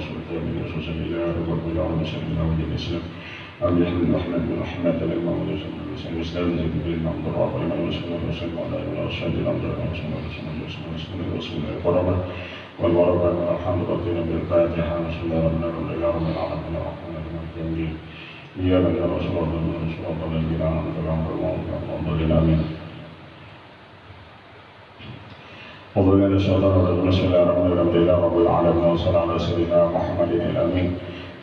sultan min ususan ila rabbil alamin sayyidina wa sallam Alhamdulillah bin rahmat bin rahmat al-imam wa sallallahu Islam bin Abdul Rahman wa sallallahu alaihi wa sallam والبركة والحمد لله بالفاتحة بسم الله الرحمن الرحيم رب العالمين الرحمن الرحيم إياك نعبد وإياك نستعين صراط الذين أنعمت عليهم آمين وضلنا الشيطان الرجيم بسم الله الرحمن الرحيم رب العالمين وصلى على سيدنا محمد الأمين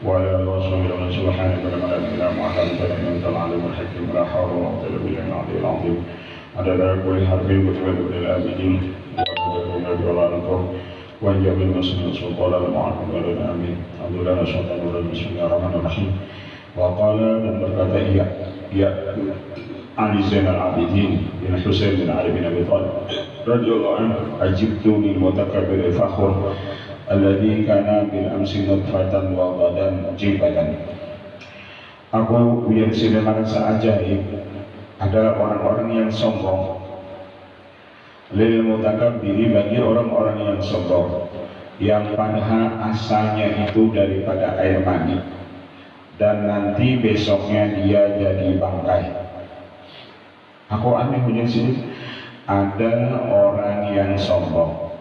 وعلى آله وصحبه وسلم سبحانك لا علم لنا ما علمتنا إنك العليم الحكيم لا حول ولا قوة إلا بالله العلي العظيم عدد كل حرف كتب الآبدين وعدد ولعنتم وجب المسلمين سلطان المعرفة ولنا آمين الحمد لله الشيطان الرجيم بسم الله الرحمن الرحيم وقال dan berkata ia Ali Zainal Abidin bin Husain bin Ali bin Abi Thalib radhiyallahu anhu ajibtu min mutakabbir fakhur alladhi kana bil amsi nutfatan wa badan jibatan. Aku yang sudah merasa ajaib adalah orang-orang yang sombong. Lil mutakabbiri bagi orang-orang yang sombong yang padahal asalnya itu daripada air mani dan nanti besoknya dia jadi bangkai. Aku aneh punya sini ada orang yang sombong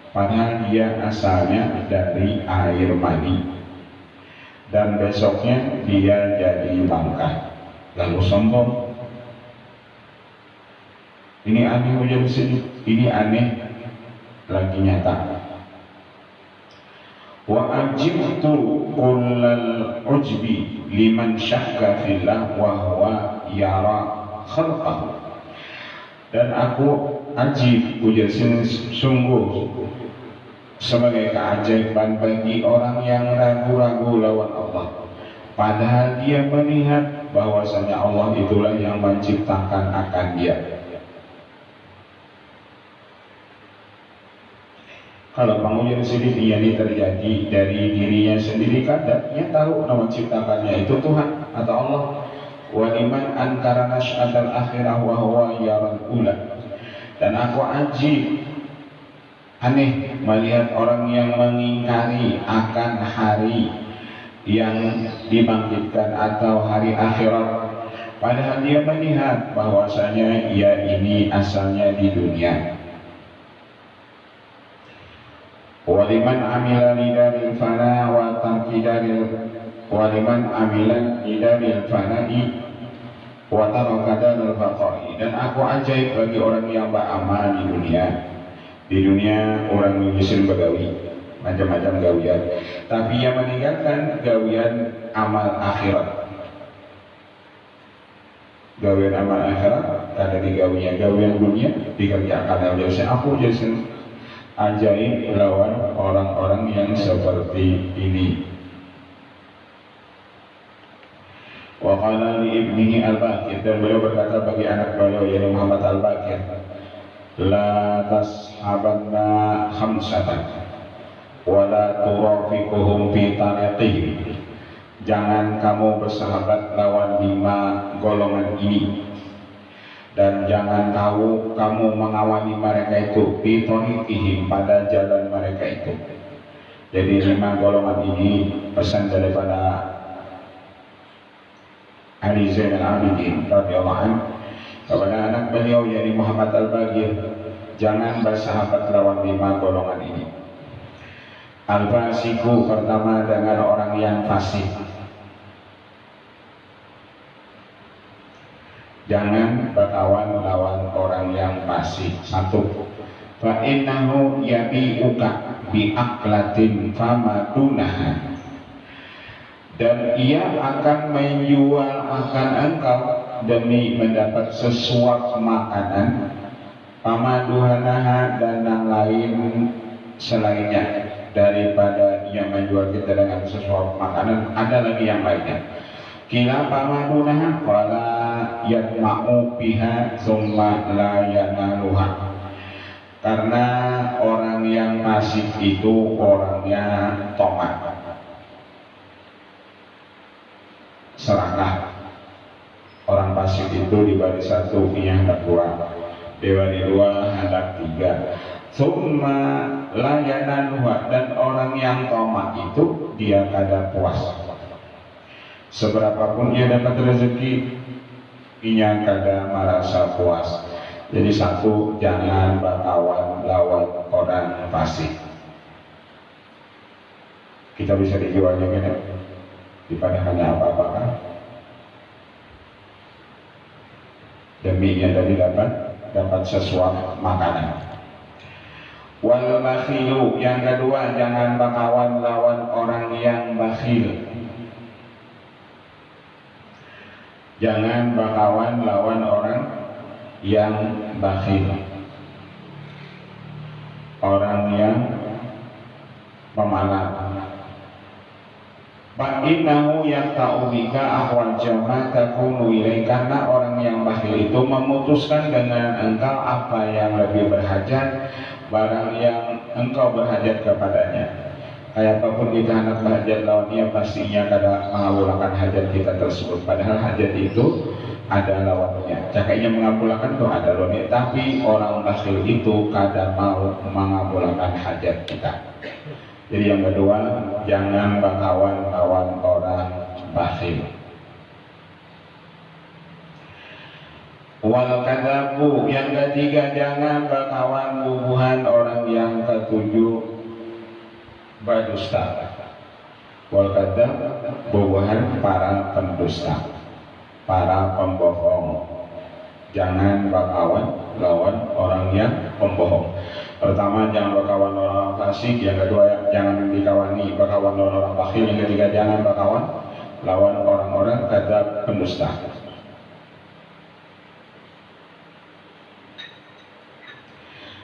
padahal dia asalnya dari air mani dan besoknya dia jadi bangkai lalu sombong. Ini aneh punya sini, ini aneh lagi nyata. Wa ajibtu kullal ujbi liman syakka fillah wa huwa yara khalqahu. Dan aku ajib puja sungguh sebagai keajaiban bagi orang yang ragu-ragu lawan Allah padahal dia melihat bahwasanya Allah itulah yang menciptakan akan dia. Kalau pengujian sendiri ini terjadi dari dirinya sendiri kada, dia tahu nama ciptakannya itu Tuhan atau Allah. Wa iman ankara nasy'atal akhirah wa huwa yaral ula. Dan aku aneh melihat orang yang mengingkari akan hari yang dibangkitkan atau hari akhirat padahal dia melihat bahwasanya ia ini asalnya di dunia. Waliman amila lidaril fana wa tarkidaril waliman amila lidaril fana'i wa tarakadaril faqa'i. Dan aku ajaib bagi orang yang beramal di dunia. Di dunia orang menyusun begawi macam-macam gawian, tapi yang meninggalkan gawian amal akhirat. Gawian amal akhirat kada digawinya gawian dunia dikerjakan oleh aku jadi ajaib lawan orang-orang yang seperti ini. Wa qala li ibnihi Al-Baqir, dan beliau berkata bagi anak beliau yaitu Muhammad Al-Baqir, la tashabanna khamsatan wa la turafiquhum fi tariqihim. Jangan kamu bersahabat lawan 5 golongan ini dan jangan tahu kamu mengawali mereka itu bitoniqihim pada jalan mereka itu. Jadi 5 golongan ini pesan daripada Ali Zainal Abidin radhiyallahu anhu kepada anak beliau yaitu Muhammad Al-Baqir, jangan bersahabat lawan 5 golongan ini. Al-fasiku, pertama dengan orang yang fasik. Jangan berkawan lawan orang yang fasik. 1. Fa innahu yabi'uka bi aqlatin famadunaha. Dan ia akan menjual akan engkau demi mendapat sesuap makanan pamaduhanaha dan yang lain selainnya daripada yang menjual kita dengan sesuap makanan ada lagi yang lainnya. Kila pamadunaha qala yatma'u biha summa la yanaluha. Karena orang yang fasik itu orangnya tomat, serakah. Orang fasik itu di baris 1 ia hendak 2, di baris 2 hendak 3. Summa layananwa, dan orang yang tamak itu dia kada puas. Seberapapun dia dapat rezeki, ia kada merasa puas. Jadi satu, jangan berkawan lawan orang fasik. Kita bisa dijualnya kan, dipadahkannya apa-apa kan? Demi yang tadi dapat sesuatu makanan. Wal bakhilu, yang kedua, jangan berkawan lawan orang yang bakhil. Jangan berkawan lawan orang yang bakhil, orang yang pemalas. Fa'innahu yaqta'u bika ahwal jama takunu ilaih, karena orang yang bakhil itu memutuskan dengan engkau apa yang lebih berhajat, barang yang engkau berhajat kepadanya. Kayak apapun kita hendak berhajat lawan dia, pastinya kada mengabulkan hajat kita tersebut. Padahal hajat itu ada lawannya. Cakainya mengabulkan tuh ada lawannya, tapi orang bakhil itu kada mau mengabulkan hajat kita. Jadi yang kedua, jangan berkawan lawan orang bakhil. Wal kadzabu, yang ketiga, jangan berkawan bubuhan orang yang ketujuh berdusta. Wal kadzab, bubuhan para pendusta, para pembohong. Jangan berkawan lawan orang yang pembohong. Pertama, jangan berkawan orang fasik. Yang kedua, jangan dikawani berkawan lawan orang bakhil. Yang ketiga, jangan berkawan lawan orang-orang kadzab pendusta.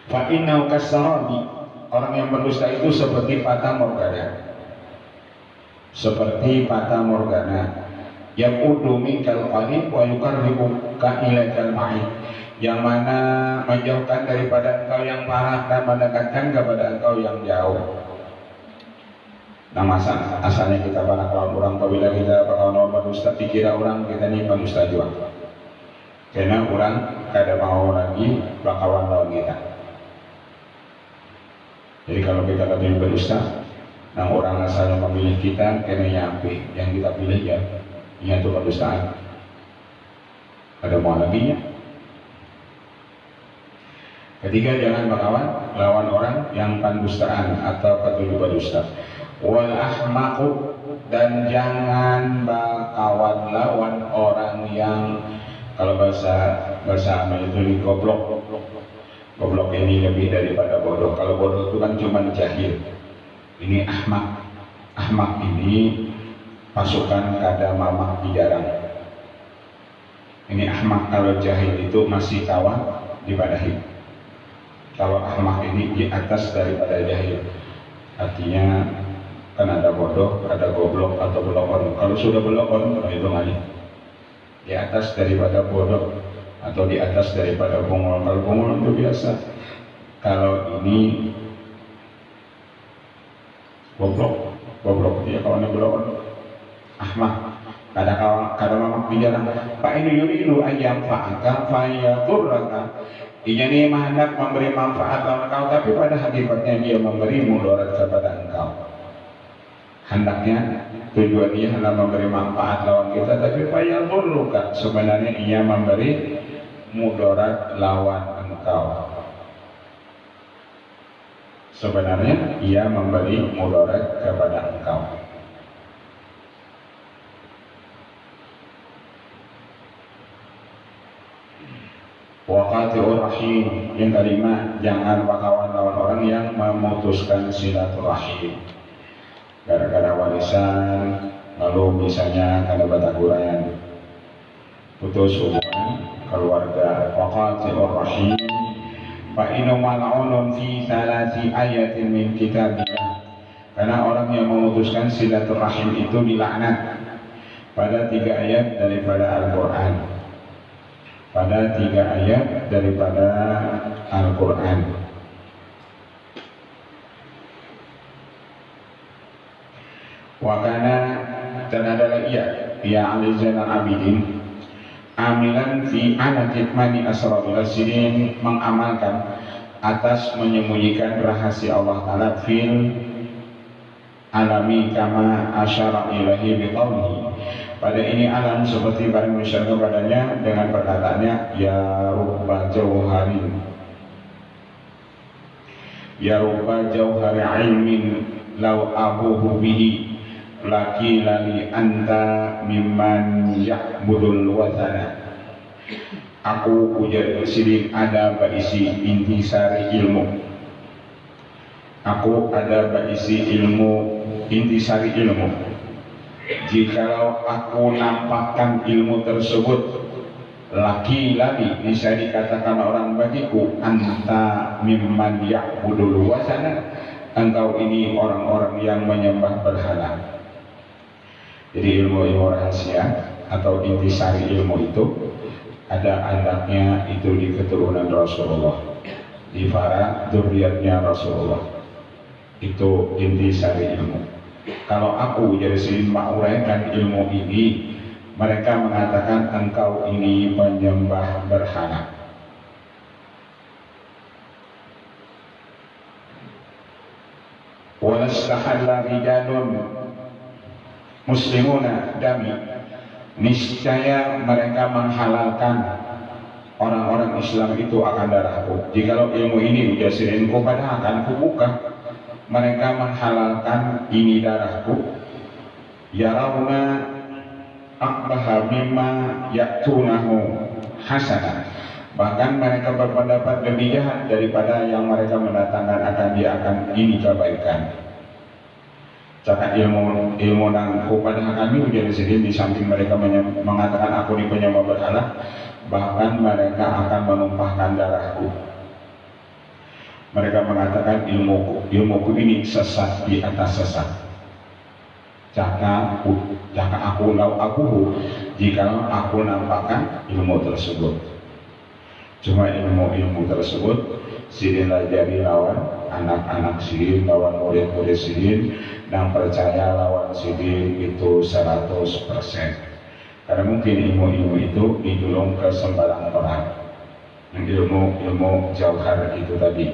Fa innahu kasarani, orang yang berdusta itu seperti fata morgana. Seperti fata morgana. Yang udumi kal qarib wa yuqarribu ka ilaikal ma'id, yang mana menjauhkan daripada engkau yang parah dan mendekatkan kepada engkau yang jauh. Nah, asalnya kita para kawan orang, apabila kita kawan orang berdusta, dikira orang kita ini pendusta juga. Karena orang kada mau lagi berkawan lawan kita. Jadi kalau kita katanya berdusta, nah orang asalnya memilih kita, karena nyampe yang kita pilih ya, ini itu pendustaan. Ada mau lagi nya. Ketiga, jangan berkawan lawan orang yang pendustaan atau ketujuh berdusta. Wal ahmaqu, dan jangan berkawan lawan orang yang, kalau bahasa Amal itu goblok. Goblok ini lebih daripada bodoh. Kalau bodoh itu kan cuma jahil. Ini ahmak. Ahmak ini pasukan kada mamak dijarang. Ini ahmak, kalau jahil itu masih kawan dipadahi. Kalau ahmak ini di atas daripada jahil. Artinya kan ada bodoh, ada goblok atau belokon. Kalau sudah belokon, itu ngalih. Di atas daripada bodoh atau di atas daripada bongol. Kalau bongol itu biasa. Kalau ini goblok dia kawannya belokon. Ahmak, kada mamak bijaran. Pak ini yuridu ayam fa'aka fayaturraka. Ia ini hendak memberi manfaat lawan engkau, tapi pada hakikatnya dia memberi mudarat kepada engkau. Hendaknya tujuan dia hendak memberi manfaat lawan kita, tapi fayaturruka, sebenarnya ia memberi mudarat lawan engkau. Sebenarnya ia memberi mudarat kepada engkau. Waqati'ur rahim, yang kelima, jangan berkawan lawan orang yang memutuskan silaturahim. Gara-gara warisan, lalu misalnya kada bataguran, putus hubungan keluarga. Waqati'ur rahim, fa inna mal'unun fi salasi ayatin min kitabillah, karena orang yang memutuskan silaturahim itu dilaknat pada 3 ayat daripada Al-Quran. Pada 3 ayat daripada Al-Quran. Wakana, dan adalah ia Ali Zainal Abidin, amilan fi anakitmani asrarul asirin, mengamalkan atas menyembunyikan rahasia Allah Ta'ala fil alami kama asyara ilahi biqaulihi, pada ini alam seperti barang menyiar kepadanya dengan perkataannya ya rubba jauharin, ya rubba jauhari ilmin law abuhu bihi laki lali anta mimman ya'budul wazana. Aku ujar sirin ada baisi intisari ilmu, aku ada baisi ilmu intisari ilmu. Jikalau aku nampakkan ilmu tersebut, laki lali bisa dikatakan orang bagiku anta mimman ya'budul wazana, engkau ini orang-orang yang menyembah berhala. Jadi ilmu rahasia atau intisari ilmu itu ada anaknya itu di keturunan Rasulullah, di para dzurriyyatnya Rasulullah. Itu intisari ilmu. Kalau aku jadi sering menguraikan ilmu ini, mereka mengatakan engkau ini penyembah berhala. Walastahalla rijalun muslimuna dami, niscaya mereka menghalalkan orang-orang Islam itu akan darahku. Jikalau ilmu ini ujasirinku pada akan kubuka, mereka menghalalkan ini darahku. Yarawna akbaha mimma yaktunahu hasanah, bahkan mereka berpendapat lebih jahat daripada yang mereka mendatangkan akan dia akan ini kebaikan. Cakap ilmu nangku pada kami ujar sedih, di samping mereka mengatakan aku ini penyembah berhala, bahkan mereka akan menumpahkan darahku. Mereka mengatakan ilmuku ini sesat di atas sesat. Jika aku lau aku, jika aku nampakkan ilmu tersebut. Cuma ilmu tersebut sidin jadi lawan anak-anak sidin, lawan murid-murid sidin, dan percaya lawan sidin itu 100%. Karena mungkin ilmu itu digulung ke sembarang orang. Ilmu jauhar itu tadi.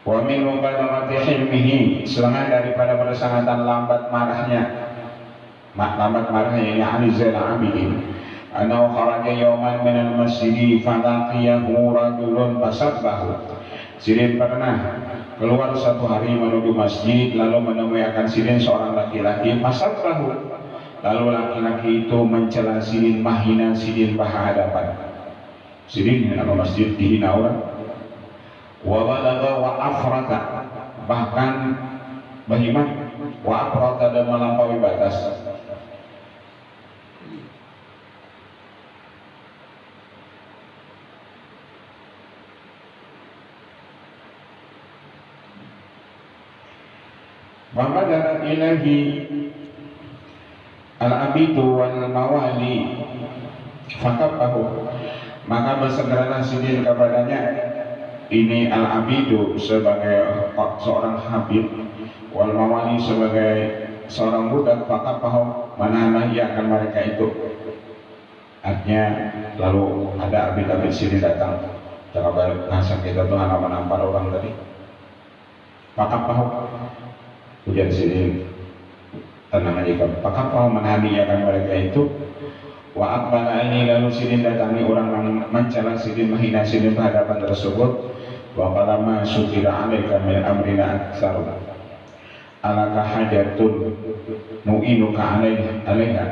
Wa min mubadarati hilmihi, selama daripada persangatan lambat marahnya ini Ali Zainal Abidin, anau kharaja yawman minal masjidi falaqiyahu rajulun fasabbahu. Sidin pernah keluar satu hari menuju masjid, lalu menemui akan Sidin seorang laki-laki fasabbahu, lalu laki-laki itu mencela Sidin, menghina Sidin berhadapan. Sidin di masjid dihina orang. Wa balagha wa afrata, bahkan bahimah wa afrata, dan melampaui batas. Wa badara ilahi al-abidu wal mawali fakabahu, maka bersegeralah Sidin kepadanya ini al-abidu sebagai seorang habib, wal mawali sebagai seorang budak, fakabahu menahan ia akan mereka itu. Artinya lalu ada abid-abid Sidin datang, cara bahasa kita tuh hanya menampar orang tadi. Fakabahu ujar Sidin, tenang aja, fakabahu menahan ia akan mereka itu. Wa aqbala ini, lalu Sidin datangi orang yang mencela Sidin, menghina Sidin berhadapan tersebut. Wa qala ma sukira alaika min amrina aktsar alaka hajatun nu'inuka alaiha,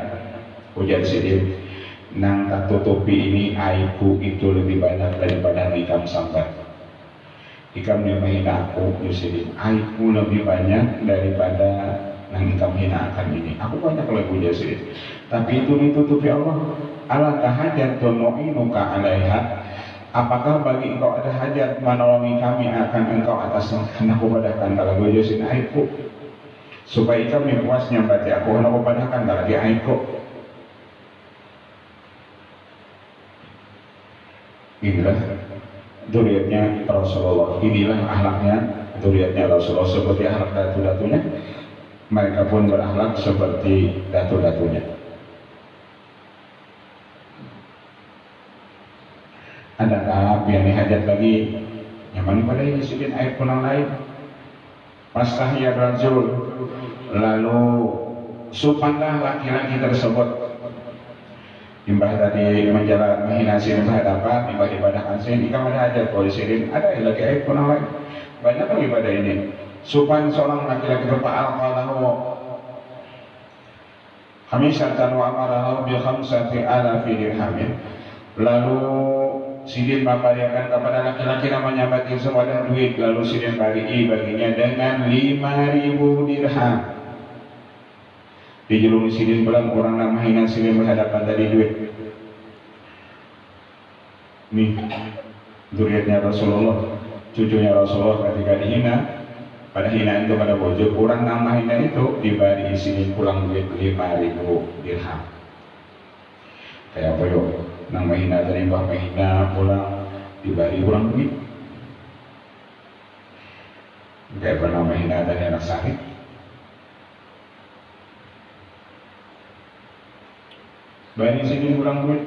ujar Sidin, nang katutupi ini aibku itu lebih banyak daripada ikam sambat. Ikam menghina aku, Sidin, aibku lebih banyak daripada nang ikam hina akan ini. Aku banyak lagu Sidin, tapi itu ditutupi Allah. Alaka hajatun nu'inuka alaiha, apakah bagi engkau ada hajat menolongi kami akan engkau atasnya? Karena aku padahkan kalau gue jasin aibku, supaya kami puasnya berarti aku karena aku padahkan kalau dia aibku. Inilah dzurriyyatnya Rasulullah, inilah akhlaknya dzurriyyatnya Rasulullah. Seperti akhlak datu-datunya, mereka pun berakhlak seperti datu-datunya. Adakah biar hajat lagi nyaman pada ini sidin air pulang lain. Pastahya rajul, lalu supanlah laki-laki tersebut. Imbah tadi menjalan menghina sidin berhadapan, imbah ibadahkan sidin, jika ada hajat boleh sidin, ada lagi air pulang lain. Banyak lagi pada ini. Supan seorang laki-laki berfa'al qalahu khamisatan wa amarahu bi khamsati alafi dirhamin. Lalu sidin memberikan kepada laki-laki namanya bagi sewadah duit, lalu sidin bari baginya dengan 5.000 dirham. Dijulung sidin bilang orang nak mahina sidin berhadapan tadi duit. Nih zuriatnya Rasulullah, cucunya Rasulullah ketika dihina, pada hinaan itu pada bojo, orang nak mahina itu diberi sidin pulang duit 5.000 dirham. Kayak apa yuk? Nang mahina tadi bah mahina pulang dibari pulang duit. Kayak pernah mahina tadi anak sakit. Bari sini pulang duit,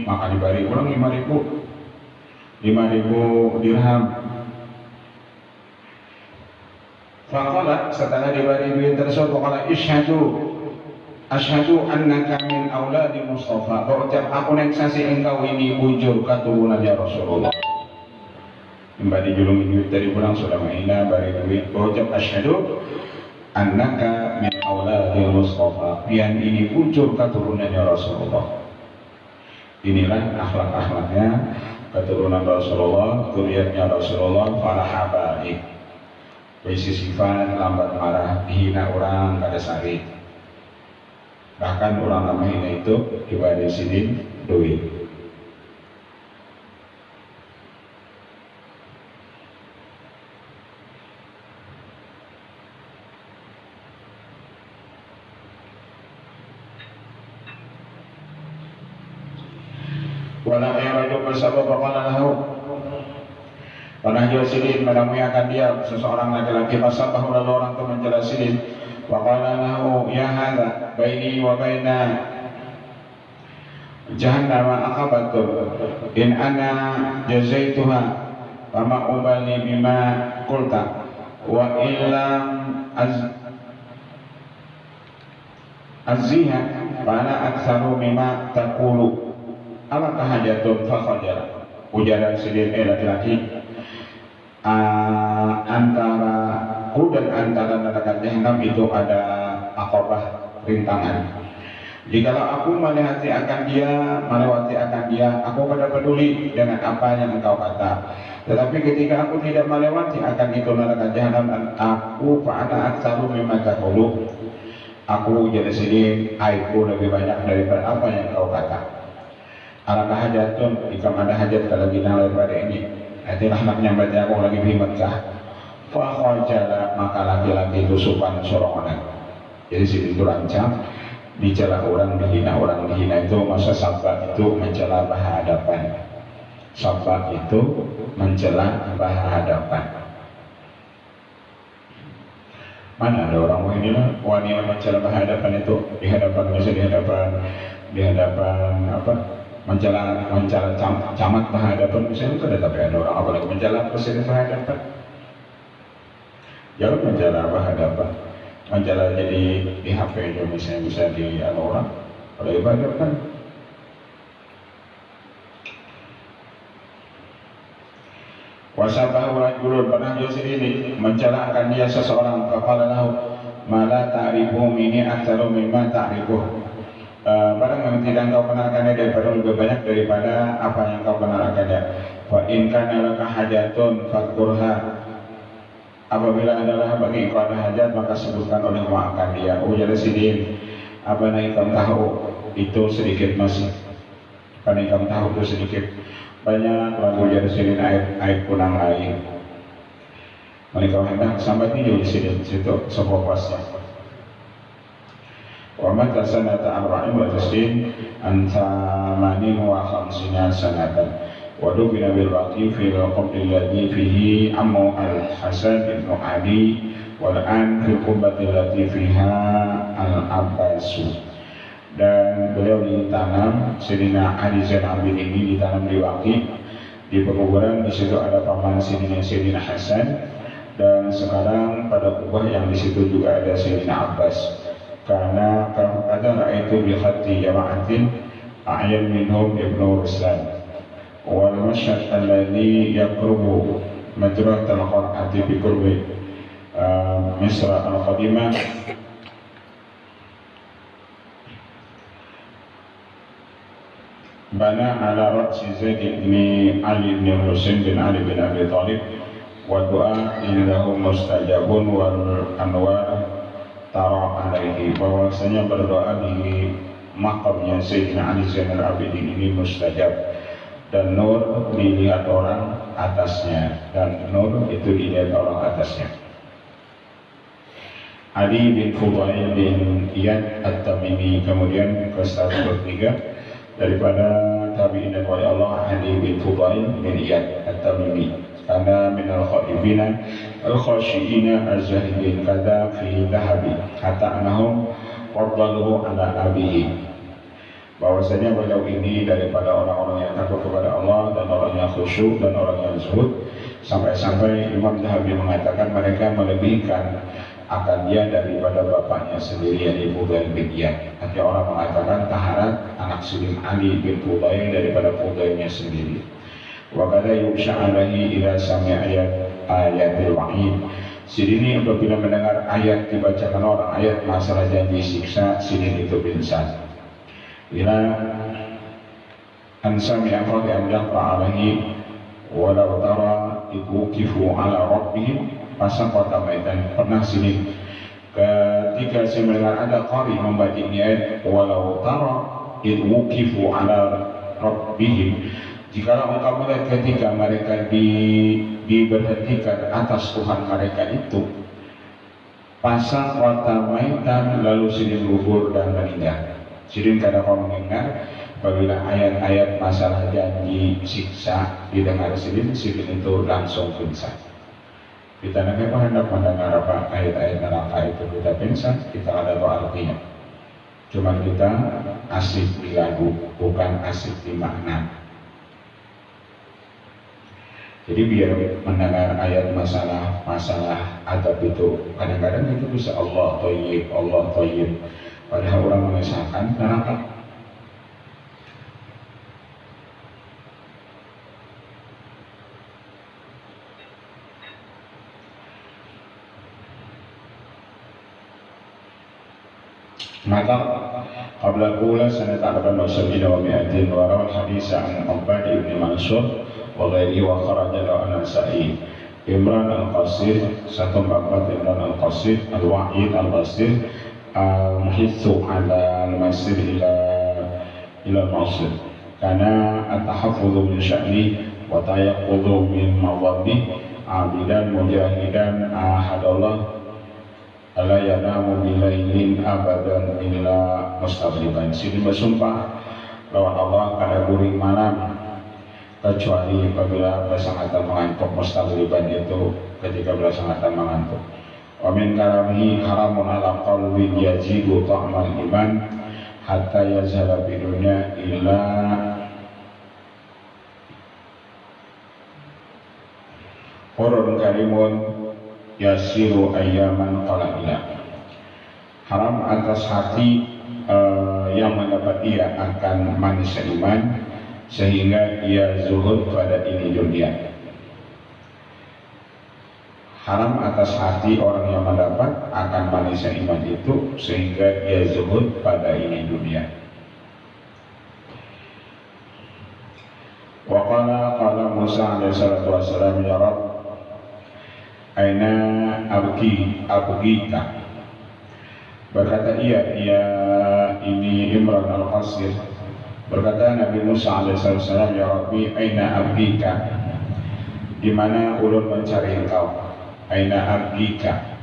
maka dibari pulang 5.000 dirham. Faqala setelah dibari duit tersebut, faqala Asyhadu annaka min auladi Mustafa. Berucap aku neksasi engkau ini ujur keturunannya Rasulullah. Mbak dijulungi duit dari pulang sudah mahina bari duit. Berucap asyhadu annaka min auladi Mustafa. Pian ini ujur keturunannya Rasulullah. Inilah akhlak-akhlaknya keturunan Rasulullah, zuriatnya Rasulullah, para habaib. Berisi sifat lambat marah, dihina orang kada sari. Bahkan orang namanya itu diberi sidin duit. Wala rajul bersabab faqala lahu. Panahjo sidin menemui akan dia seseorang laki-laki, fasabahu lalu orang itu mencela sidin. Waqala lahu ya hadza baini wa baina jahannam aqabatun in ana jazaituha fama ubali bima qulta wa illam azziha fa ana aktsaru mimma taqulu alakah hajatun fa khajara. Ujaran sidin laki-laki antara ku dan antara neraka jahanam itu ada akobah, rintangan. Jikalau aku melewati akan dia, aku pada peduli dengan apa yang engkau kata. Tetapi ketika aku tidak melewati akan itu neraka jahanam, dan aku fa'ana aktsaru mimma taqulu, aku jadi sini aibku lebih banyak daripada apa yang engkau kata. Alakah hajatun, jika ada hajat kalau kita daripada ini, nantilah anaknya baca aku lagi di Mekah. Fakhajala, maka laki-laki itu supan sorongan. Jadi sini itu rancang dicela orang, dihina itu masa sabak itu mencela berhadapan. Sabak itu mencela berhadapan. Mana ada orang inilah wanita mencela berhadapan itu di hadapan apa? Mencela camat berhadapan misalnya itu ada, tapi ada orang apalagi mencela presiden berhadapan. Jangan mencela berhadapan, mencela jadi di HP itu misalnya bisa di orang kalau ibadah kan. Wasabahu rajulun, pernah Yusuf ini mencela akan dia seseorang, faqala lahu mala ta'rifu mini aktsaru mimma ta'rifu. Barang yang tidak kau kenalkannya daripada lebih banyak daripada apa yang kau kenalkannya. Fa in kana laka hajatun fadkurha. Apabila adalah bagi engkau ada hajat, maka sebutkan oleh maafkan dia. Ujar sidin, apa yang kamu tahu itu sedikit masih. Apa yang kamu tahu itu sedikit. Banyak lagu jadi sidin air kunang lain. Mereka hendak sampai ini di situ sebuah pasnya. Wa mata sanata arba'in wa tasdin anta manin wa khamsina sanatan. Waduh bin Abil Waqi fil qabri alladhi fihi ammu al-Hasan bin Ali wal an fil qubbati allati fiha al-Abbasu. Dan beliau ditanam Sayyidina Ali Zain Abidin ini ditanam di Waqi di pekuburan. Di situ ada paman Sayyidina Hasan, dan sekarang pada kubah yang di situ juga ada Sayyidina Abbas. Karena kata itu bi khatti jama'atin a'yan minhum Ibnu Ruslan wal masyhad alladhi yaqrubu majrat al-qur'ati bi qurbi Misra al-Qadimah bana ala ra'si Zaid bin Ali bin Husain bin Ali bin Abi Thalib wa du'a indahu mustajabun wal anwar tara alaihi, bahwasanya berdoa di makamnya Sayyidina Ali Zainal Abidin ini mustajab, dan nur dilihat orang atasnya, dan nur itu dilihat orang atasnya. Ali bin Fudail bin Iyad At-Tamimi. Kemudian ke 103 daripada tabi'in dan wali Allah, Ali bin Fudail bin Iyad At-Tamimi, karena minal khaifina al-khashiina az-zahidin kada fi dhahabi hatta anahum faddaluhu ala abihi, bahwasanya beliau ini daripada orang-orang yang takut kepada Allah dan orang yang khusyuk dan orang yang zuhud, sampai-sampai Imam Dhahabi mengatakan mereka melebihkan akan dia daripada bapaknya sendiri, yaitu Fudail bin Iyad. Artinya orang mengatakan taharat anak Sayyidina Ali bin Fudail daripada Fudailnya sendiri. Wa kada yuksha alaihi ila sami ayatil wa'id. Sidini apabila mendengar ayat dibacakan orang, ayat masalah janji siksa, Sidini itu pingsan. Ila an sami'a qad yaqra alaihi walau tara ibukifu ala rabbihim pasaqata maitan. Pernah Sidini ketika saya mendengar ada qari membaca ini ayat walau tara ibukifu ala rabbihim, jikalau engkau melihat ketika mereka diberhentikan atas Tuhan mereka itu, pasang wata maitan, lalu Sidin gugur dan meninggal. Sidin kadang mendengar apabila ayat-ayat masalah janji siksa didengar Sidin itu langsung pingsan. Kita nanti hendak mendengar apa ayat-ayat neraka itu kita pingsan, kita ada tahu artinya. Cuma kita asik di lagu, bukan asik di makna. Jadi biar mendengar ayat masalah adab itu, kadang-kadang itu bisa Allah Thayyib, padahal orang mengesahkan neraka. Maka qabla qula sanata 74 wa 200 wa rawal hadis an Ubbad ibn Mansur wa ghairi wa kharaja lahu an-Nasa'i. Imran al-Qasir 144, Imran al-Qasir al-Wa'id al-Basir al-Muhithu ala al-Masir ila al-Masir, karena at-tahaffudhu min sya'ni wa tayaqqudhu min mawaddi abidan mujahidan ahadallah ala yanamu bilailin abadan illa mustaghriban. Sini bersumpah lawan Allah kada guring malam kecuali apabila bersangatan mengantuk. Mustaghriban itu ketika bersangatan mengantuk. Wa min kalamihi haramun ala qalbin yajibu ta'mal iman hatta yazhala bidunya illa qurun karimun yasiru ayyaman qalila. Haram atas hati yang mendapat ia akan manis iman sehingga ia zuhud pada ini dunia. Haram atas hati orang yang mendapat akan manis iman itu sehingga ia zuhud pada ini dunia. Wa qala Musa alaihi salatu wassalam, ya Rabb aina abgika. Berkata ia ini Imran al-Qasir, berkata Nabi Musa alaihissalam, ya Rabbi aina abgika, di mana ulun mencari engkau. Aina abgika,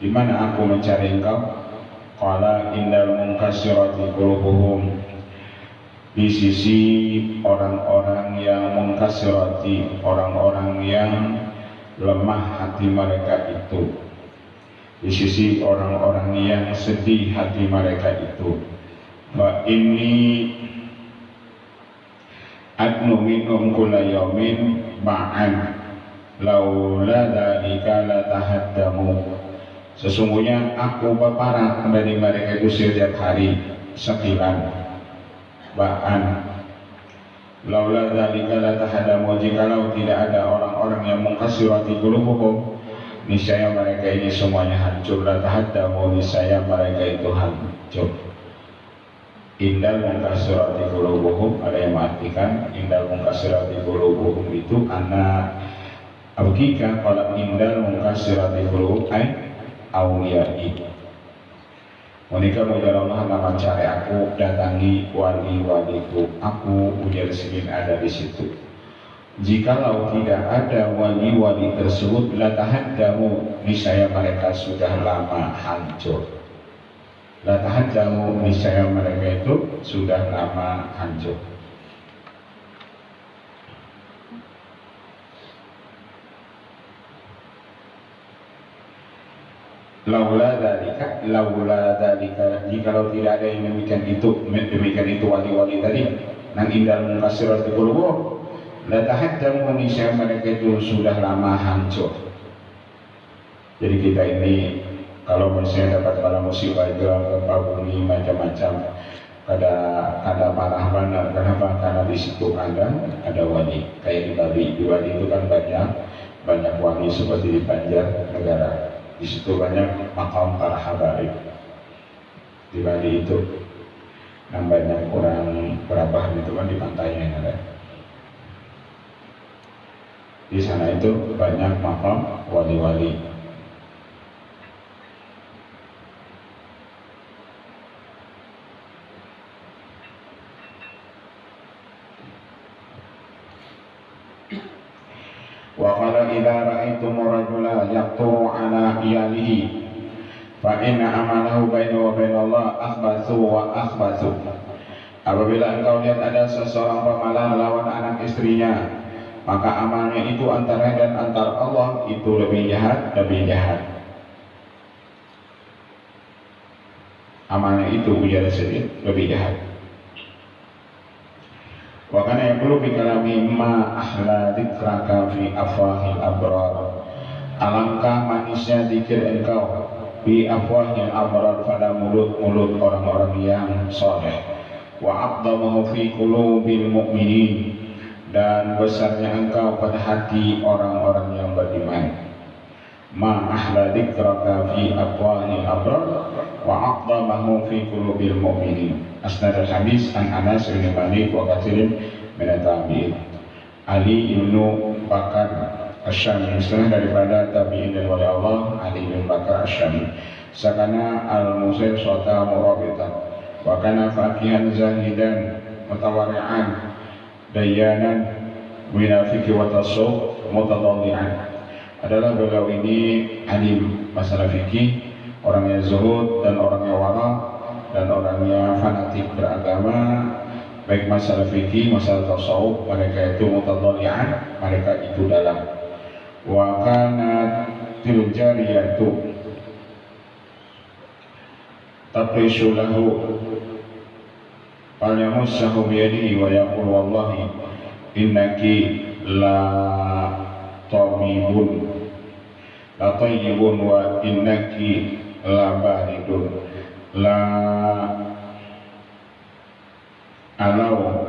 di mana aku mencari engkau. Qala innal munkasirati qulubuhum, di sisi orang-orang yang munkasirati, orang-orang yang lemah hati mereka itu, di sisi orang-orang yang sedih hati mereka itu. Wa inni adnu minhum kulla yaumin ma'an laula dzalika la tahaddamu. Sesungguhnya aku berparat dari mereka itu setiap hari sekilan ba'an. Laula dzalika la tahaddamu, jikalau tidak ada orang-orang yang mengkasirati qulubuhum, niscaya mereka ini semuanya hancur. La tahaddamu, niscaya mereka itu hancur. Indal mengkasirati qulubuhum, ada yang mengartikan indal mengkasirati qulubuhum itu karena abgika kalau indal mengkasirati qulubuhum ay awliyai. Monika mujar Allah nama cari aku datangi wali-waliku, aku ujar sinin ada di situ. Jikalau tidak ada wali-wali tersebut, la tahaddamu, niscaya mereka sudah lama hancur. La tahaddamu, niscaya mereka itu sudah lama hancur. Laula dzalika, jikalau tidak ada yang demikian itu wali-wali tadi, nang indal mengkasirati qulubuhum, la tahaddamu, niscaya mereka itu sudah lama hancur. Jadi kita ini kalau misalnya dapat bala musibah gempa bumi macam-macam, ada marah mana? Kenapa? Karena di situ ada wali. Kayak di Bali itu kan banyak wali seperti di Banjarnegara. Di situ banyak makam para habaib. Di Bali itu yang banyak orang berabah itu kan di pantainya ada. Di sana itu banyak makam wali-wali. Wa qala idza ra'aytum rajulan yaqturu ala iyalihi fa inna amalahu bainahu wa bainallah akhbathu wa akhbathu. Apabila engkau lihat ada seseorang pemalas lawan anak istrinya, maka amalnya itu antara dan antar Allah itu lebih jahat. Amalnya itu ujar sedikit lebih jahat. Wa kana yaqulu bi kalami ma ahla dzikraka fi afwahil abrar. Alangkah manisnya zikir engkau bi afwahil abrar, pada mulut-mulut orang-orang yang saleh. Wa aqdamahu fi qulubil mu'minin, dan besarnya engkau pada hati orang-orang yang beriman. Ma ahla dzikraka fi afwahil abrar wa aqdamahu fi qulubil mu'minin. Asnad al-hadis an Anas bin Malik wa katsirin min at-tabi'in. Ali bin Bakar Asy-Syami, setelah daripada tabi'in dan wali Allah Ali bin Bakar Asy-Syami, sakana al-Musair sota murabitan wa kana faqihan zahidan mutawari'an dayanan winafiqi wa tasawuf mutadalli'an. Adalah beliau ini alim masalah fikih, orangnya zuhud dan orangnya wara dan orangnya fanatik beragama, baik masalah fikih, masalah tasawuf, mereka itu mutadalli'an, mereka itu dalam. Wa kanat tiljariyatu taqishu lahu fal yamussahu biyadihi wa yaqul wallahi innaki la tayyibun wa innaki la baridun la alau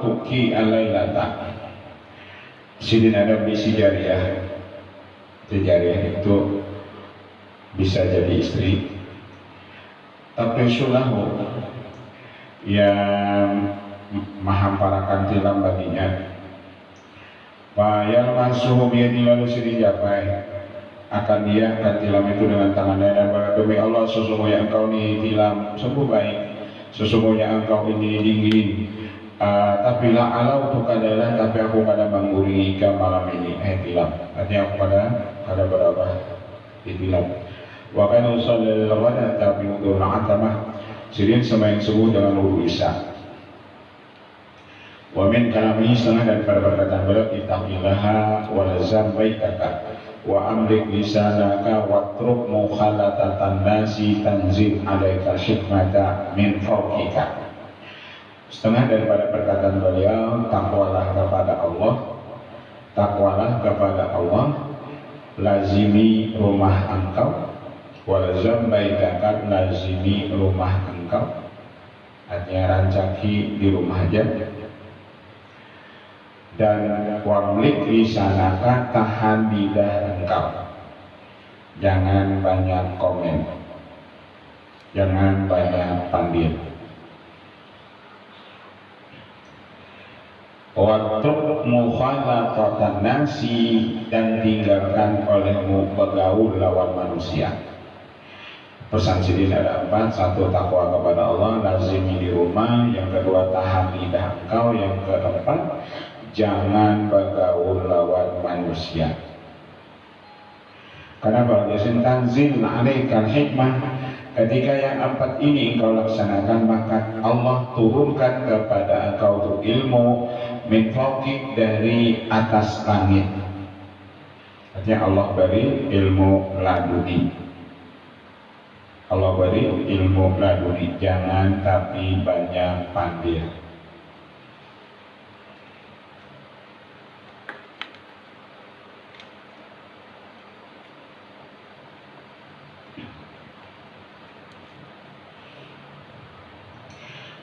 tuki alailata. Sidin ada bisi jariyah. Jariyah itu bisa jadi istri. Tapi sulahu yang mahamparakan tilam baginya. Bayal masuhu biyadi, lalu dijapai akan dia akan tilam itu dengan tangannya, dan demi Allah sesungguhnya engkau ini tilam sungguh baik, sesungguhnya engkau ini dingin. Tapi la alau tu kadalah, tapi aku kada mengguri ke malam ini tilam. Artinya aku kada berapa di tilam. Wa kana usallil ghada tapi wudu al-atamah, sidin sembahyang subuh dengan wudu isya. Wa min kalamihi, setengah daripada perkataan beliau, ittaqillaha wa lazam baitaka, wa amlik lisanaka watruk mukhalatatan nasi tanzil alaika hikmata min fawqika. Setengah daripada perkataan beliau, takwalah kepada Allah, takwalah kepada Allah, lazimi rumah engkau, walazam baitaka, lazimi rumah engkau, artinya rancaki di rumah aja. Dan wamlik lisanaka, tahan lidah engkau, jangan banyak komen, jangan banyak pandir. Watruk mukhalatatan nasi, dan tinggalkan olehmu bergaul lawan manusia. Pesan sidin ada 4, 1 takwa kepada Allah, lazimi di rumah, yang kedua tahan lidah engkau, yang keempat jangan bergaul lawan manusia. Karena balasin tanzil alaikal hikmah, ketika yang 4 ini engkau laksanakan, maka Allah turunkan kepada engkau untuk ilmu min fawqik, dari atas langit. Artinya Allah beri ilmu laduni, Allah beri ilmu laduni, jangan tapi banyak pandir.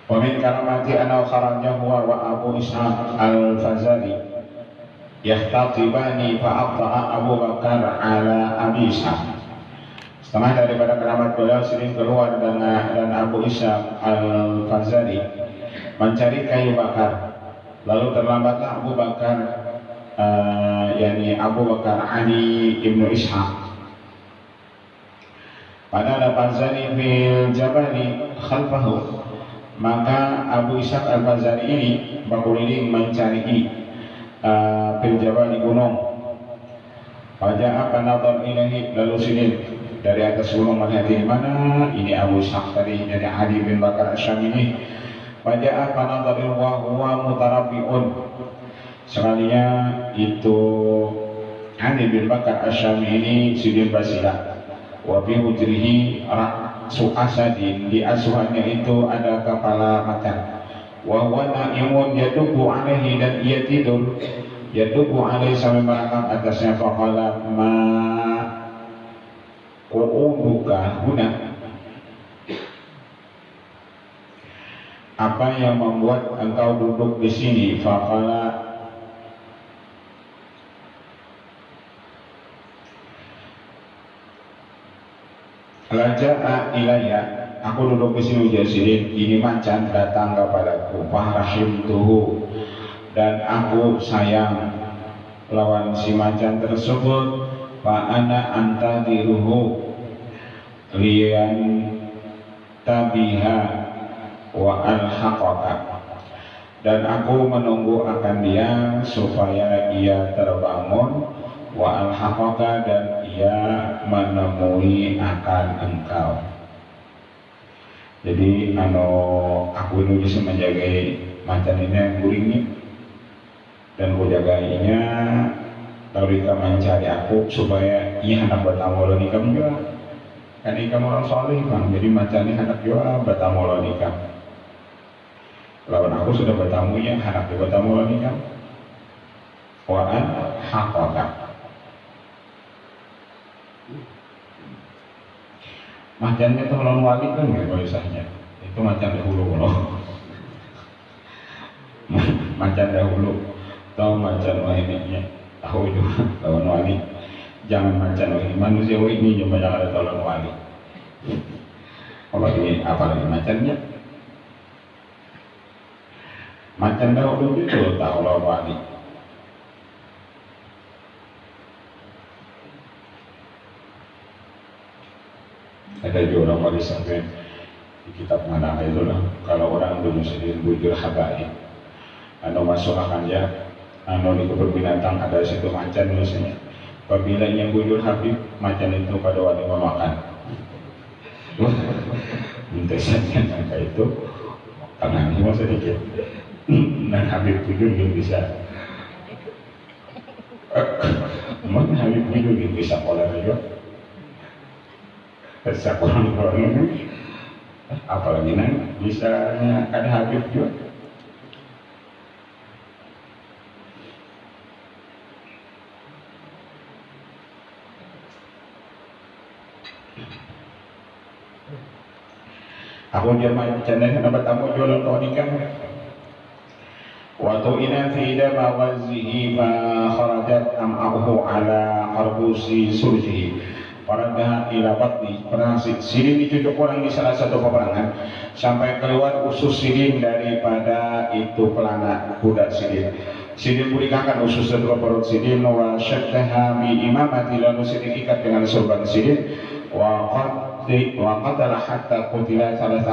Wa min karamati anna kharajah huwa wa Abu Ishaq al-Fazali yahtatibani fa'abta'a Abu Bakar ala Abi Ishaq. Setengah daripada keramat beliau sering keluar dan Abu Ishaq al-Fazali mencari kayu bakar. Lalu terlambatlah Abu Bakar, yakni Abu Bakar Ali ibnu Ishaq. Pada ada Fazali fil jabali khalfahu, maka Abu Ishaq al-Fazali ini berkeliling mencari fil jabali gunung. Wajah apa nadhar ilahi, lalu sinin dari atas gunung melihat di mana ini Abu Ishaq tadi, jadi Ali bin Bakar Asyami ini. Wajah apa nadhar wa huwa mutarabbiun, sekalinya itu Ali bin Bakar Asyami ini sidin basila. Wa bi hujrihi ra'su asadin, di asuhannya itu ada kepala macan. Wa huwa na'imun yadubu alaihi, dan ia tidur, yadubu alaihi sampai merangkap atasnya. Faqala ma qu'uduka huna, apa yang membuat engkau duduk di sini? Faqala Raja'a ilayya, aku duduk di sini jasirin, ini macan datang kepadaku. Fahrahimtuhu, dan aku sayang lawan si macan tersebut. Fa ana antadiruhu lian tabiha wa alhaqaka, dan aku menunggu akan dia supaya ia terbangun. Wa alhaqaka, dan ia menemui akan engkau. Jadi aku ini bisa menjaga macan ini yang guringnya, dan ku jagainya lalu ika mencari aku supaya ia hendak bertamu lawan ikam juga. Kan ikam orang soleh bang, jadi macan ini hendak juga bertamu lawan ikam. Lawan aku sudah bertamu, ya hendak bertamu lawan ikam. Wa alhaqaka, macannya itu lawan wali kan nggak biasanya, itu macan dahulu loh. Macan dahulu, tahu macan walinya, tahu itu lawan wali. Jangan macan wali, manusia ini cuma jangan ada lawan wali. Apalagi macannya, macan dahulu itu tahu lawan wali. Ada juga orang wali sampai di kitab mana itu lah, kalau orang dulu sendiri bujur habaib, masuk akannya, di kebun binatang ada situ macan biasanya. Apabila yang bujur habib, macan itu pada wali memakan. Minta saja angka itu, karena ini masa dikit, dan habib bujur yang bisa. Mana habib Habib itu bisa sekolah juga. Sekolah ini, apalagi nanti misalnya ada Habib juga. Aku jangan bercanda dapat tamu jualan kau nikah. Waktu ina fi dama wazihi fa kharajat am'ahu ala qarbusi surjihi Faradaha ila batni. Pernah Sirin dicucuk orang di salah satu peperangan sampai keluar usus Sirin daripada itu pelana kuda Sirin. Sirin berikan usus dari perut Sirin wa syaddaha bi imamati, lalu Sirin ikat dengan sorban Sirin wa qatala hatta qutila 13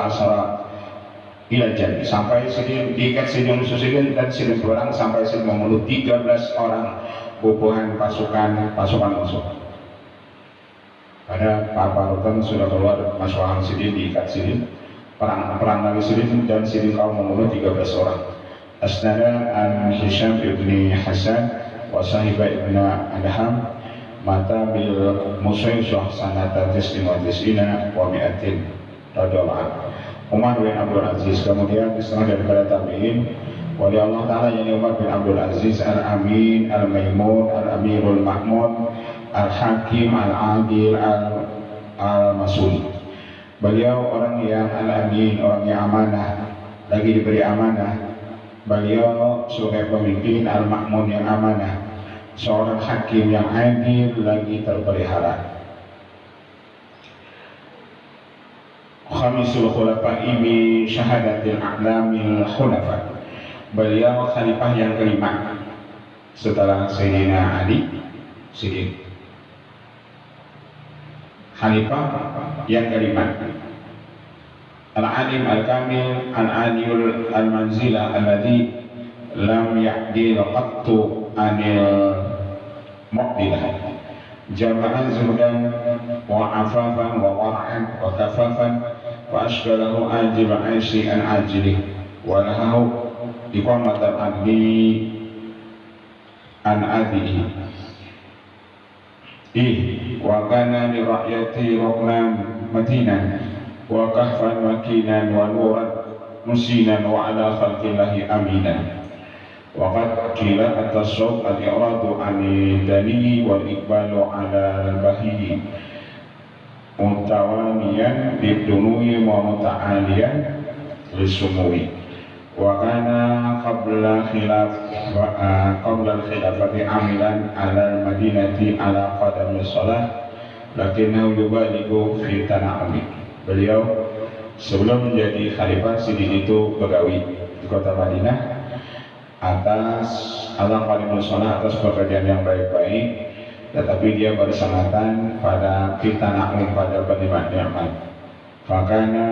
ila jannah, sampai Sirin diikat Sirin usus Sirin dan Sirin berperang sampai Sirin membunuh 13 orang bubuhan pasukan musuh. Pada paparutan sudah keluar pasukan Sirin, diikat Sirin, perang lagi Sirin, dan Sirin kaum membunuh 13 orang. Asnada an Hisham ibni Hasan wa sahiba ibn Adham mata bil musayyah sanata tis'ina wa mi'atin radhiyallahu anhu. Umar bin Abdul Aziz, kemudian setengah daripada tabi'in wali Allah Ta'ala, yakni Umar bin Abdul Aziz Al-Amin, Al-Maimun, Al-Amirul Ma'mun, Al-Hakim, Al-Adil, Al-Masuli. Beliau orang yang Al-Amin, orang yang amanah, lagi diberi amanah. Beliau sebagai pemimpin, Al-Ma'mun yang amanah, seorang hakim yang adil, lagi terpelihara. Khamisul khulafa'i bi syahadatil a'lamil khulafa. Beliau khalifah yang kelima setelah Sayyidina Ali. Siddiq khalifah yang kelima. Al-alim al-kamil al-aliyul al-manzila alladhi lam ya'dil qattu anil mu'dilah. Jama'an zuhdan wa afafan wa wara'an wa kafafan wa ashgalahu ajil aishi an ajili wa lahahu iqamatan adli an adihi wa kana li rakyati ruknan matinan wa kahfan makinan wa nuran musinan wa ala khalqillahi aminan. Waqad qila at-tasawwuf al-i'radu 'ani dalihi wal iqbalu 'ala al-bahiyyi mutawaniyan bidunui wa muta'aliyan lisumui. Wa kana qabla al-khilafati 'amilan 'ala al-madinati 'ala qadami shalah lakinnahu yubalighu fi tana'umi. Beliau sebelum menjadi khalifah Siddiq itu begawi di kota Madinah atas Allah qalimul shalah, atas pekerjaan yang baik-baik, tetapi dia bersangatan pada fitana'um, pada penikmat nikmat. Fakana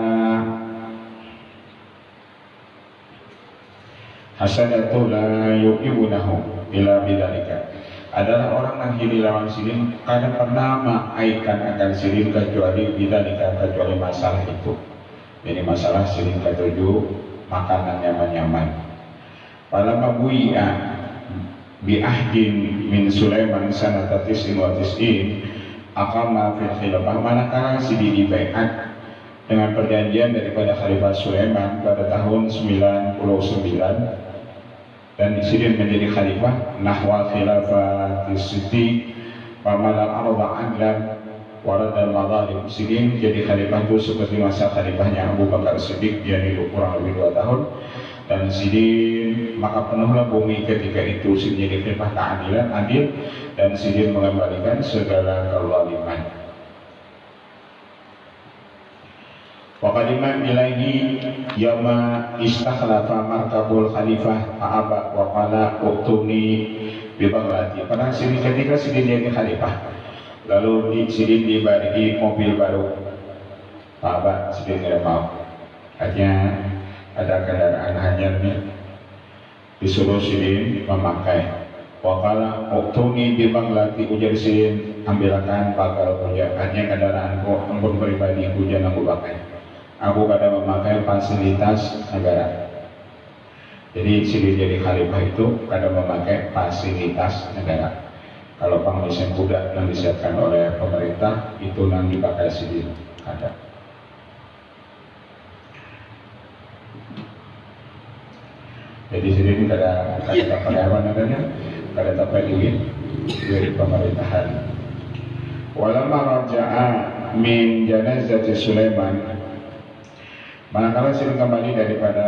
hasadatu la yu'ibunahu ila bidzalika. Adalah orang yang lawan Sirin kadang pernah mengaikan akan Sirin kecuali bidzalika, kecuali masalah itu. Jadi masalah Sirin ketujuh makanan nyaman-nyaman. Falamma bui'a bi ahdin min Sulaiman sanata 99 aqama fil khilafah, manakala Siddiq dibaiat dengan perjanjian daripada Khalifah Sulaiman pada tahun 99, dan Siddiq menjadi khalifah nahwa khilafah Siddiq pamalal arba adlan waradal madhalim. Siddiq jadi khalifah itu seperti masa khalifahnya Abu Bakar Siddiq, yakni kurang lebih 2 tahun. Dan Siddiq maka penuhlah bumi ketika itu menjadi khalifah keadilan, adil, dan Siddiq mengembalikan segala kezaliman. Wa qadiman ilaihi yawma istakhlafa markabul khalifah fa'aba wa qala uktuni bi Baghdadi. Pada ketika Siddiq jadi khalifah, lalu Siddiq diberi mobil baru. Fa'aba, Siddiq tidak mau. Hanya ada kendaraan hanyar nih, disuruh Siddiq memakai. Wakala uktuni bi Baghdadi, ujar Siddiq, ambilkan bakal punya, hanya kendaraanku ampun pribadi hujan aku pakai. Aku kadang memakai fasilitas negara. Jadi Siddiq jadi khalifah itu kadang memakai fasilitas negara. Kalau pengisian kuda yang disiapkan oleh pemerintah itu yang dipakai sidin ada. Jadi sidin kada pakai apa namanya, kada pakai duit pemerintahan. Walamma raja'a min janazati Sulaiman, manakala sidin kembali daripada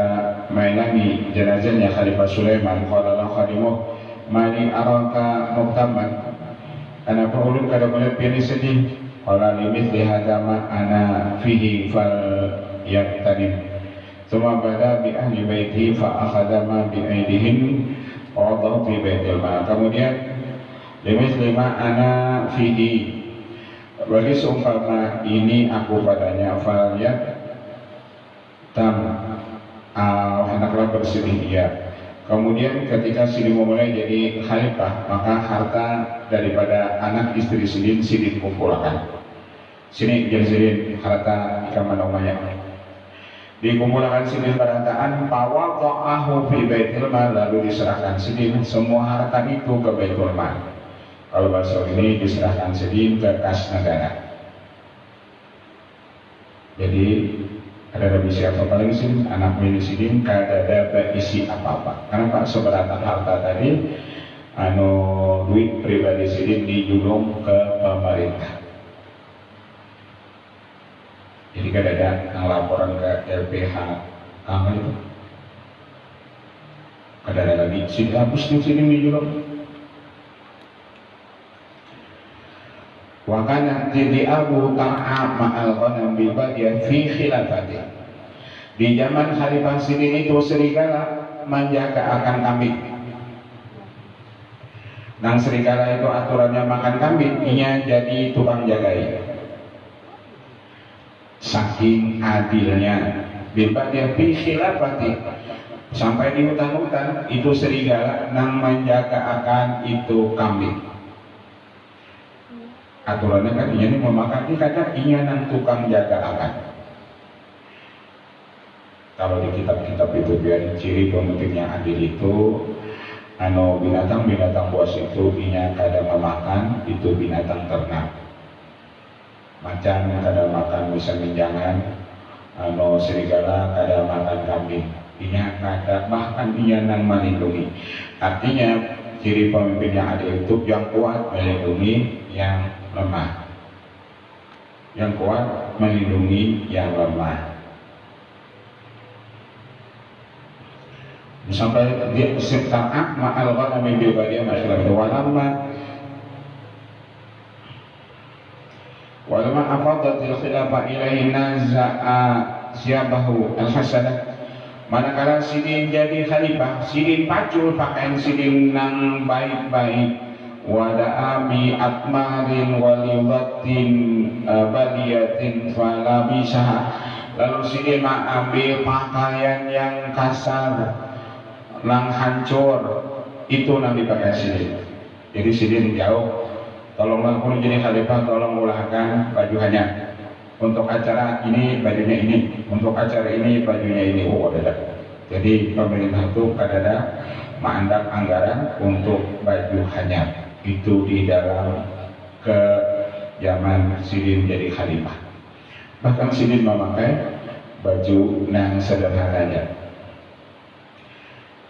mainani jenazahnya Khalifah Sulaiman, qala lahu khadimuh mali araka muktaman, kenapa ulun kada melihat pilih sedih, qala limithli hadza ma ana fihi fal yaqtanim, thumma bada bi ahli baiti fa akhadha ma bi aidihim wa wada'u fi baitil mal. Kemudian limithli ma ana fihi, bagi seumpama ini aku padanya, fal yaqtam hendaklah bersedih dia. Kemudian ketika Sidin memulai jadi khalifah, maka harta daripada anak istri Sidin kumpulkan. Sini jadi Sidin harta Kaman Umayyah. Dikumpulkan Sidin berataan fawada'ahu fi baitil mal, lalu diserahkan Sidin semua harta itu ke Baitul Mal. Kalau bahasa ini diserahkan Sidin ke kas negara. Jadi ada siapa paling Sidin, anak mini Sidin kada ada isi apa-apa. Karena Pak seberatan harta tadi, duit pribadi Sidin dijulung ke pemerintah. Jadi kada ada yang laporan ke LPH kamu itu. Kada ada lagi Sidin hapus Sidin dijulung. Wa kana Abu Tar'a ma'al ghanam bil badiyah fi khilafati. Di zaman Khalifah Sidin itu serigala menjaga akan kambing. Nang serigala itu aturannya makan kambing, inya jadi tukang jagai. Saking adilnya bil badiyah fi khilafati, sampai di hutan-hutan itu serigala nang menjaga akan itu kambing. Aturannya kan ini memakan ini kadang inyanan tukang jaga akan. Kalau di kitab-kitab itu biar ciri pemimpin yang adil itu binatang buas itu inya kadang memakan itu binatang ternak. Macan kadang makan bisa minjangan, serigala kadang makan kambing. Inya kadang bahkan inyanan melindungi. Artinya ciri pemimpin yang adil itu yang kuat melindungi yang lemah, yang kuat melindungi yang lemah. Sampai dia sertaak ma'al ghanami bil badiyah masyarakat walamma afadatil khilafah ilaihi naza'a siyabahu al-hasanah. Manakala Sidin jadi khalifah, Sidin pacul pakaian Sidin nang baik-baik, wada'a bi atmarin waliwatin badiyatin falabisah, lalu Sidin ambil pakaian yang kasar nang hancur itu nang dipakai Sidin. Jadi Sidin jauh, tolonglah pun jadi khalifah, tolong ulahkan baju hanya untuk acara ini bajunya ini, untuk acara ini bajunya ini. Jadi pemerintah itu kadada mandat anggaran untuk baju hanya itu di dalam ke zaman Sidin jadi khalifah. Bahkan Sidin memakai baju yang sederhananya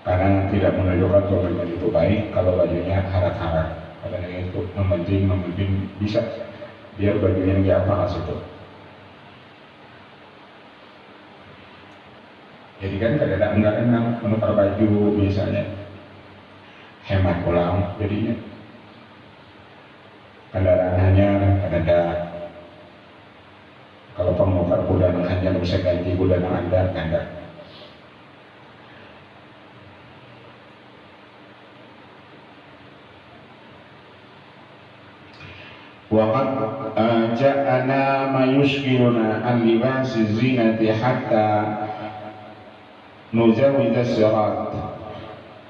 karena tidak menunjukkan pemimpin itu baik kalau bajunya harat-harat. Karena itu memimpin bisa biar bajunya yang apa itu. Jadi kan kada ada anggaran yang menukar baju misalnya, hemat pulang jadinya. Kendaraan hanya ada, kalau pemukar kuda hanya bisa ganti kuda yang ada. Waqad ja'ana ma yushkiluna an libasi zinati hatta nuzawwidaz sirat.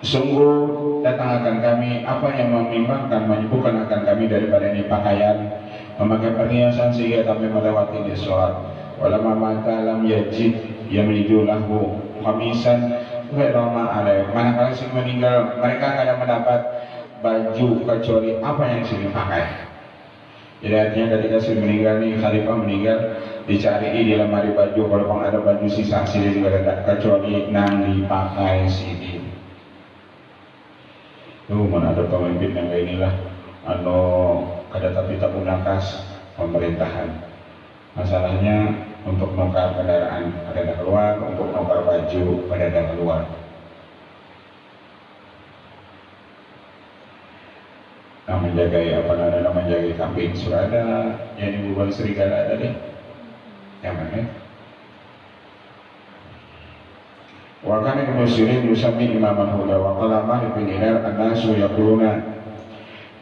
Sungguh datang akan kami apa yang membimbangkan, menyibukkan akan kami daripada ini pakaian, memakai perhiasan sehingga kami melewati di sholat. Walamma mata lam yajid yamidu lahu khamisan ghaira ma alaih. Manakala si meninggal mereka kadang mendapat baju kecuali apa yang Sidin pakai. Jadi artinya ketika Sidin meninggal nih, Khalifah meninggal, dicari di lemari baju, kalau ada baju sisa Sidin gak ada kecuali nang dipakai Sidin. Mana ada pemimpin yang kayak inilah, kada tapi tak unakas pemerintahan. Masalahnya untuk nukar kendaraan ada keluar, untuk nukar baju ada keluar. Nah, menjaga apa namanya, menjaga kambing sudah ada, yang bukan serigala ada deh, yang mana? Wakana Ibnu Sirin yusami imaman huda wa qala Malik bin Dinar an-nasu yaquluna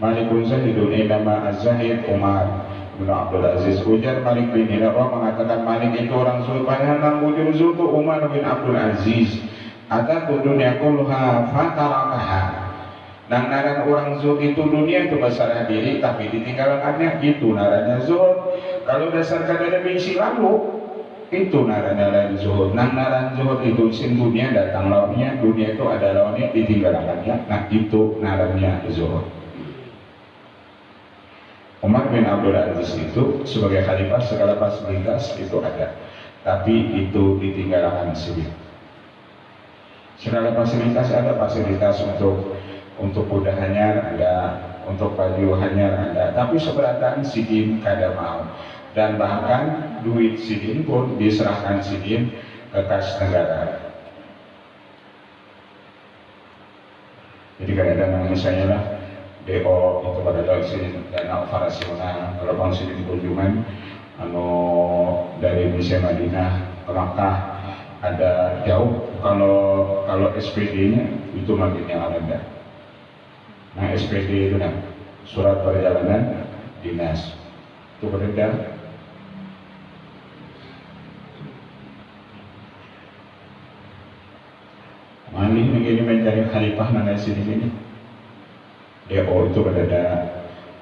Malikun Zahidun inama az-Zahid Umar bin Abdul Aziz. Ujar Malik bin Dinar mengatakan Malik itu orang zuhud, padahal nang wujud zuhud Umar bin Abdul Aziz. Atatu dunia kulha fatarakaha. Nang naran orang zuhud itu dunia itu besar diri tapi ditinggalkannya, itu naranya zuhud. Kalau dasar kada bisi lalu itu naran zuhud. Nang naran zuhud itu sin dunia datang lawannya, dunia itu ada lawannya ditinggalkannya. Nah itu narannya zuhud. Umar bin Abdul Aziz itu sebagai khalifah segala fasilitas itu ada, tapi itu ditinggalkan Sidin. Segala fasilitas ada, fasilitas untuk kuda hanyar ada, untuk baju hanyar ada, tapi seberatan Sidin kada mau. Dan bahkan duit Sidin pun diserahkan Sidin ke kas negara. Jadi kadang-kadang misalnya lah DO itu pada tahun Sidin dana operasional, kalau bang Sidin kunjungan dari Indonesia Madinah ke Makkah ada jauh, kalau SPD-nya itu makin yang ada. Nah SPD itu kan surat perjalanan dinas itu beredar. Malih begini mencari khalifah nang Sidin ini. DO itu berada,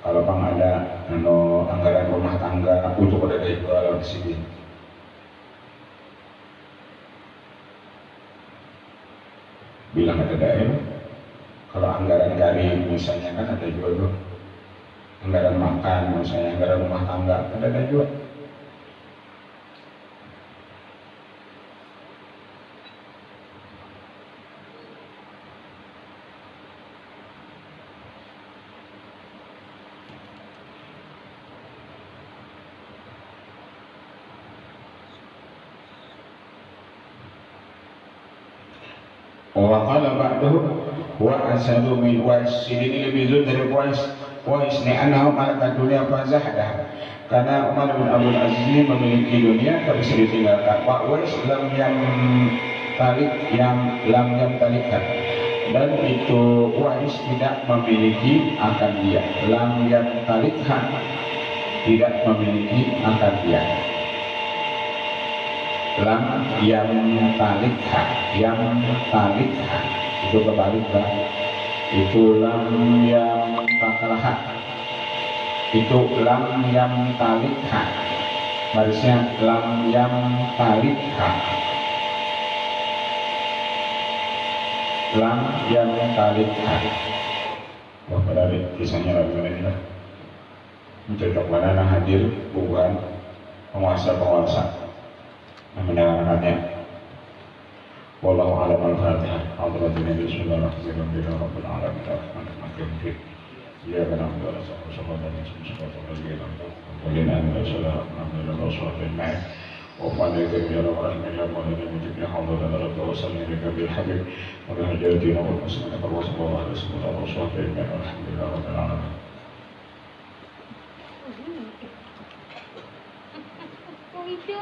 kalau bang ada anggaran rumah tangga itu berada di dalam Sidin. Bilang ada daerah. Kalau anggaran kari misalnya kan ada juga tuh, anggaran makan misalnya, anggaran rumah tangga ada juga. Wa qala ba'dahu wa asadu min Wais. Ini lebih zuhud dari Wais ni annahu malaka dunia fazahdah. Karena Umar bin Abdul Aziz ini memiliki dunia tapi sudah ditinggalkan. Wa Wais lam yam talikkan. Dan itu Wais tidak memiliki akan dia. Lam yam talikkan, tidak memiliki akan dia. Lam yang talikha, itu kebalik lah. Itu lam yang takalha, itu lam yang talikha, barisnya lam yang talikha, lam yang talikha. Wah, menarik kisahnya lagi ini lah. Mencocok mana hadir bukan penguasa mendengarkannya. Wallahu a'lam. Al-Fatihah. Alhamdulillah, bismillahirrahmanirrahim. Rabbil alamin arrahmanirrahim. Ya kana wa sallallahu alaihi wasallam. Wa lana sallallahu alaihi wasallam. وفعلك يا رب العالمين يا رب العالمين يا حول ولا قوة إلا بالله بك بالحبيب وبهجرتنا والمسلمين وصلى الله عليه وسلم والحمد لله رب العالمين. Kung itu